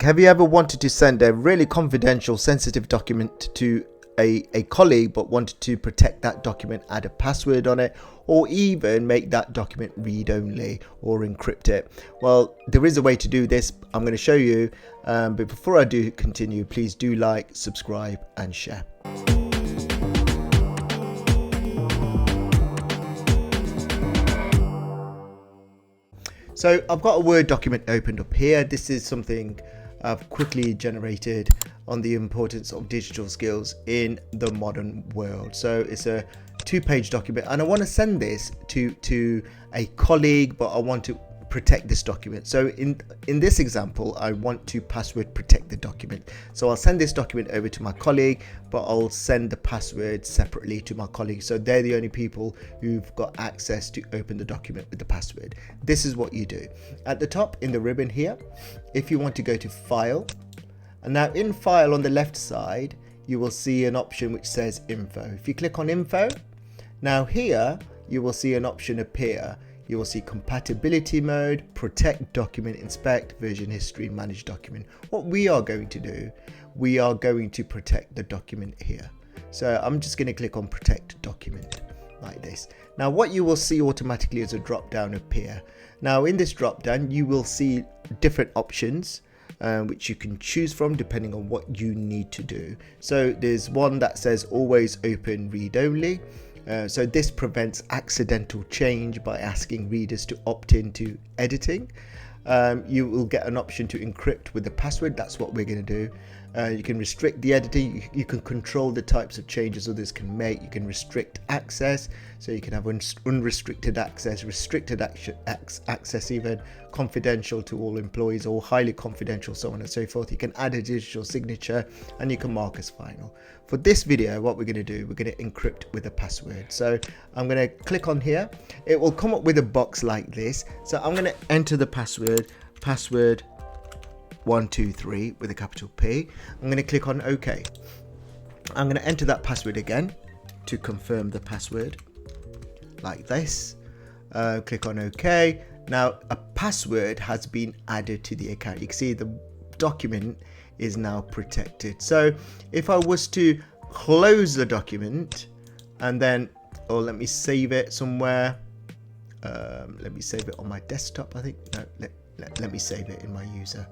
have you ever wanted to send a really confidential, sensitive document to a colleague but wanted to protect that document, add a password on it, or even make that document read-only or encrypt it? Well, there is a way to do this. I'm going to show you, but before I do continue, please do like, subscribe and share. So I've got a Word document opened up here. This is something I've quickly generated on the importance of digital skills in the modern world. So it's a 2-page document and I want to send this to a colleague, but I want to protect this document. So in this example, I want to password protect the document. So I'll send this document over to my colleague, but I'll send the password separately to my colleague. So they're the only people who've got access to open the document with the password. This is what you do. At the top in the ribbon here, if you want to go to File, and now in File on the left side, you will see an option which says Info. If you click on Info, now here you will see an option appear. You will see compatibility mode, protect document, inspect, version history, manage document. What we are going to do, we are going to protect the document here. So I'm just going to click on protect document like this. Now what you will see automatically is a drop down appear. Now in this drop down, you will see different options which you can choose from depending on what you need to do. So there's one that says always open read only. So this prevents accidental change by asking readers to opt into editing. You will get an option to encrypt with the password. That's what we're going to do. You can restrict the editing. You can control the types of changes others can make. You can restrict access. So you can have unrestricted access, restricted access, even confidential to all employees or highly confidential, so on and so forth. You can add a digital signature and you can mark as final. For this video, what we're going to do, we're going to encrypt with a password. So I'm going to click on here. It will come up with a box like this. So I'm going to enter the password 123 with a capital P. I'm going to click on OK. I'm going to enter that password again to confirm the password like this. Click on OK. Now a password has been added to the account. You can see the document is now protected. So if I was to close the document and then, or let me save it somewhere. Let me save it on my desktop. I think no, let me save it in my user.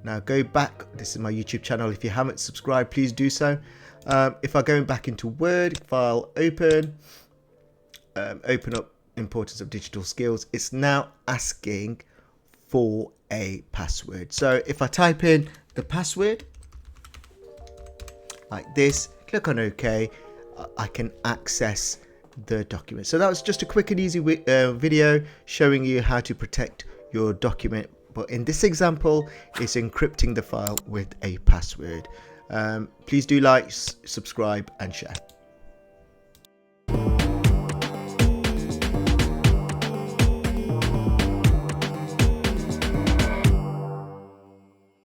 Now go back. This is my YouTube channel. If you haven't subscribed, please do so. If I go back into Word, file, open up importance of digital skills, it's now asking for a password. So if I type in the password like this, click on OK, I can access the document. So that was just a quick and easy video showing you how to protect your document. But in this example, it's encrypting the file with a password. Please do like, subscribe and share.